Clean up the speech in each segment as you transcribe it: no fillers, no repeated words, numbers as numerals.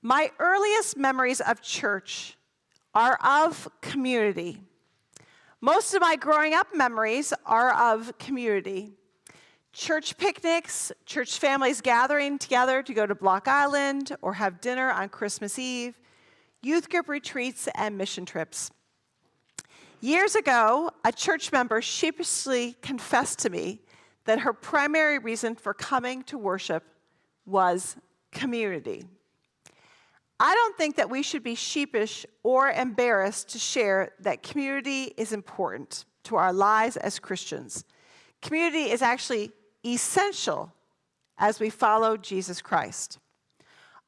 My earliest memories of church are of community. Most of my growing up memories are of community. Church picnics, church families gathering together to go to Block Island or have dinner on Christmas Eve, youth group retreats, and mission trips. Years ago, a church member sheepishly confessed to me that her primary reason for coming to worship was community. I don't think that we should be sheepish or embarrassed to share that community is important to our lives as Christians. Community is actually essential as we follow Jesus Christ.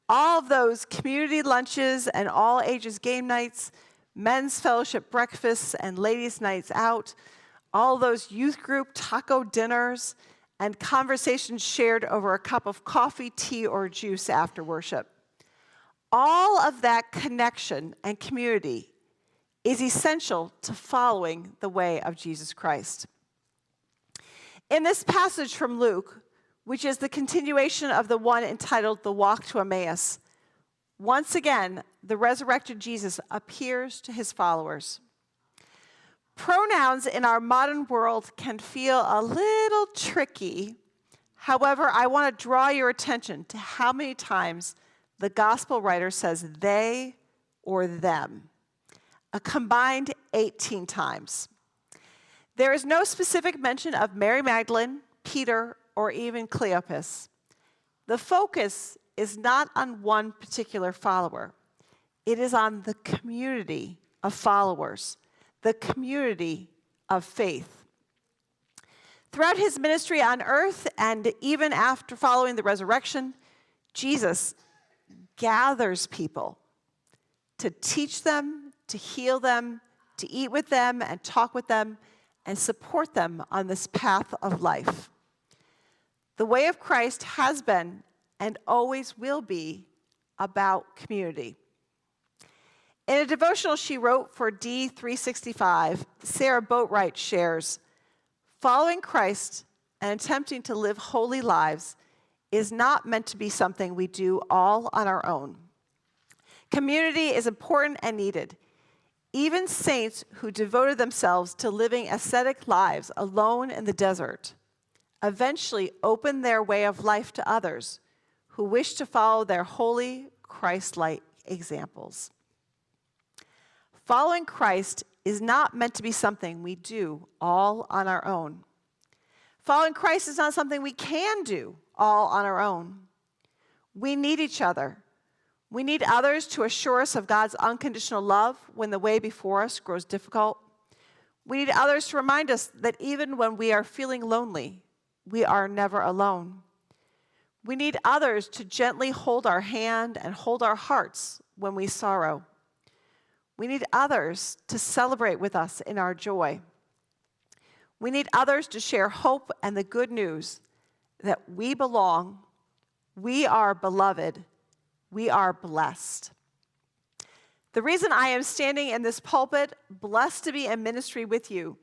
All of those community lunches and all ages game nights, men's fellowship breakfasts and ladies' nights out, all those youth group taco dinners, and conversations shared over a cup of coffee, tea, or juice after worship. All of that connection and community is essential to following the way of Jesus Christ. In this passage from Luke, which is the continuation of the one entitled The Walk to Emmaus, once again, the resurrected Jesus appears to his followers. Pronouns in our modern world can feel a little tricky. However, I want to draw your attention to how many times the gospel writer says they or them, a combined 18 times. There is no specific mention of Mary Magdalene, Peter, or even Cleopas. The focus is not on one particular follower. It is on the community of followers, the community of faith. Throughout his ministry on earth and even after following the resurrection, Jesus gathers people to teach them, to heal them, to eat with them and talk with them and support them on this path of life. The way of Christ has been and always will be about community. In a devotional she wrote for D365, Sarah Boatwright shares, following Christ and attempting to live holy lives is not meant to be something we do all on our own. Community is important and needed. Even saints who devoted themselves to living ascetic lives alone in the desert eventually opened their way of life to others who wish to follow their holy, Christ-like examples. Following Christ is not meant to be something we do all on our own. Following Christ is not something we can do all on our own. We need each other. We need others to assure us of God's unconditional love when the way before us grows difficult. We need others to remind us that even when we are feeling lonely, we are never alone. We need others to gently hold our hand and hold our hearts when we sorrow. We need others to celebrate with us in our joy. We need others to share hope and the good news that we belong, we are beloved, we are blessed. The reason I am standing in this pulpit, blessed to be in ministry with you,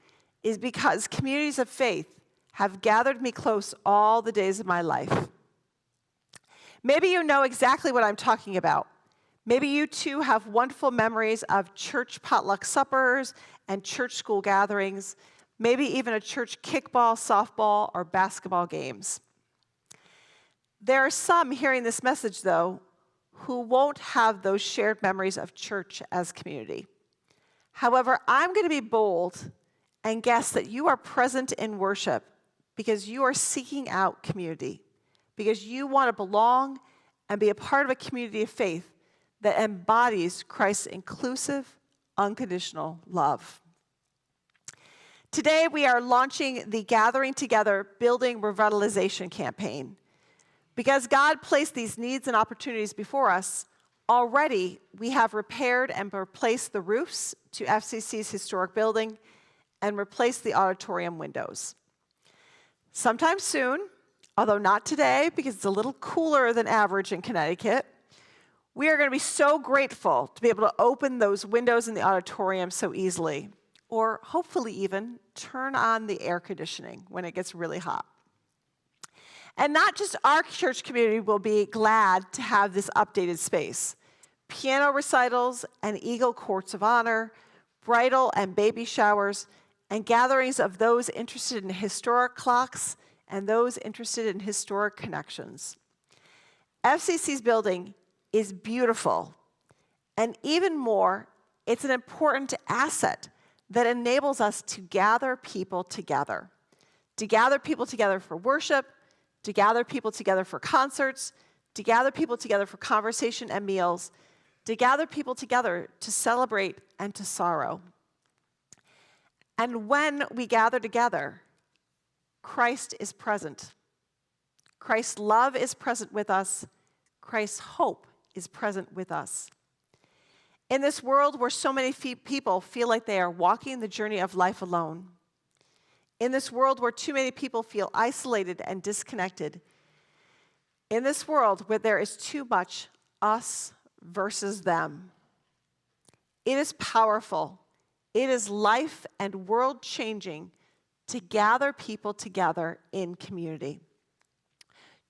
is because communities of faith have gathered me close all the days of my life. Maybe you know exactly what I'm talking about. Maybe you too have wonderful memories of church potluck suppers and church school gatherings, maybe even a church kickball, softball, or basketball games. There are some hearing this message, though, who won't have those shared memories of church as community. However, I'm going to be bold and guess that you are present in worship because you are seeking out community, because you want to belong and be a part of a community of faith that embodies Christ's inclusive, unconditional love. Today, we are launching the Gathering Together Building Revitalization campaign. Because God placed these needs and opportunities before us, already we have repaired and replaced the roofs to FCC's historic building and replaced the auditorium windows. Sometime soon, although not today because it's a little cooler than average in Connecticut, we are going to be so grateful to be able to open those windows in the auditorium so easily, or hopefully even turn on the air conditioning when it gets really hot. And not just our church community will be glad to have this updated space. piano recitals and Eagle Courts of Honor, bridal and baby showers, and gatherings of those interested in historic clocks and those interested in historic connections. FCC's building is beautiful, and even more, it's an important asset that enables us to gather people together. To gather people together for worship, to gather people together for concerts, to gather people together for conversation and meals, to gather people together to celebrate and to sorrow. And when we gather together, Christ is present. Christ's love is present with us. Christ's hope is present with us. In this world where so many people feel like they are walking the journey of life alone, in this world where too many people feel isolated and disconnected, in this world where there is too much us versus them, it is powerful. It is life and world-changing to gather people together in community.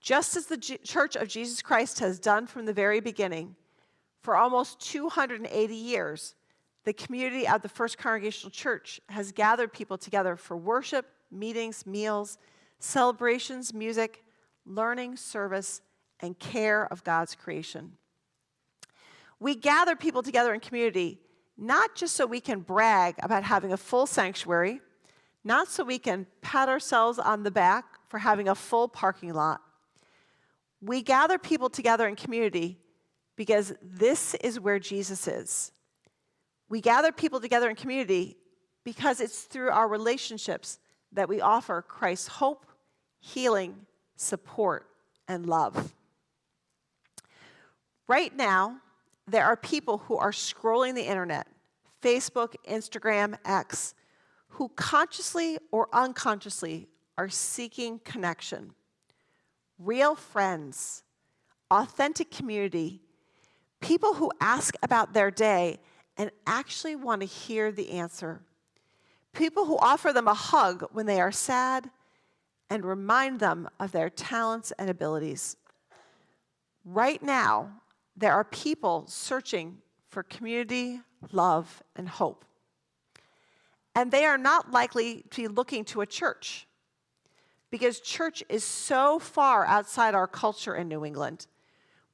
Just as the Church of Jesus Christ has done from the very beginning, for almost 280 years, the community of the First Congregational Church has gathered people together for worship, meetings, meals, celebrations, music, learning, service, and care of God's creation. We gather people together in community not just so we can brag about having a full sanctuary, not so we can pat ourselves on the back for having a full parking lot. We gather people together in community because this is where Jesus is. We gather people together in community because it's through our relationships that we offer Christ's hope, healing, support, and love. Right now, there are people who are scrolling the internet, Facebook, Instagram, X, who consciously or unconsciously are seeking connection. Real friends, authentic community, people who ask about their day and actually want to hear the answer. People who offer them a hug when they are sad and remind them of their talents and abilities. Right now, there are people searching for community, love, and hope. And they are not likely to be looking to a church because church is so far outside our culture in New England.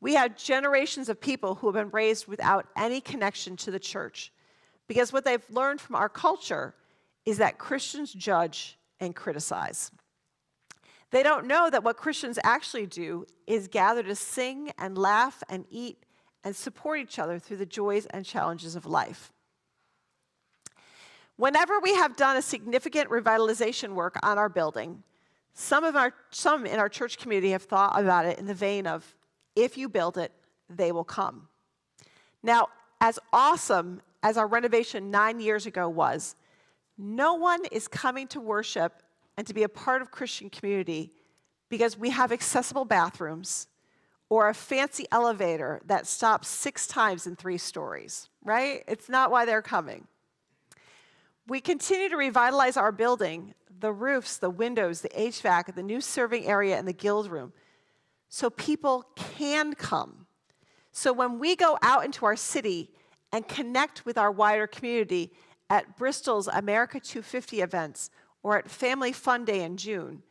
We have generations of people who have been raised without any connection to the church because what they've learned from our culture is that Christians judge and criticize. They don't know that what Christians actually do is gather to sing and laugh and eat and support each other through the joys and challenges of life. Whenever we have done a significant revitalization work on our building, some in our church community have thought about it in the vein of, if you build it, they will come. Now, as awesome as our renovation 9 years ago was, no one is coming to worship and to be a part of Christian community because we have accessible bathrooms or a fancy elevator that stops 6 times in 3 stories, right? It's not why they're coming. We continue to revitalize our building, the roofs, the windows, the HVAC, the new serving area, and the guild room, so people can come. So when we go out into our city and connect with our wider community at Bristol's America 250 events or at Family Fun Day in June,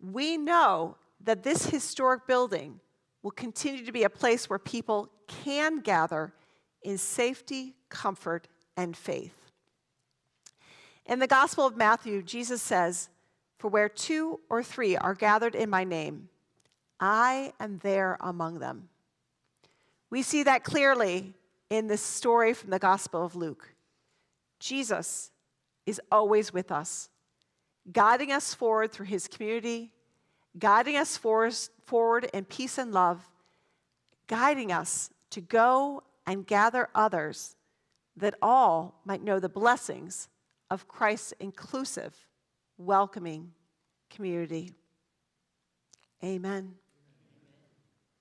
we know that this historic building will continue to be a place where people can gather in safety, comfort, and faith. In the Gospel of Matthew, Jesus says, "For where 2 or 3 are gathered in my name, I am there among them." We see that clearly in this story from the Gospel of Luke. Jesus is always with us, guiding us forward through his community, guiding us forward in peace and love, guiding us to go and gather others that all might know the blessings of Christ's inclusive, welcoming community. Amen.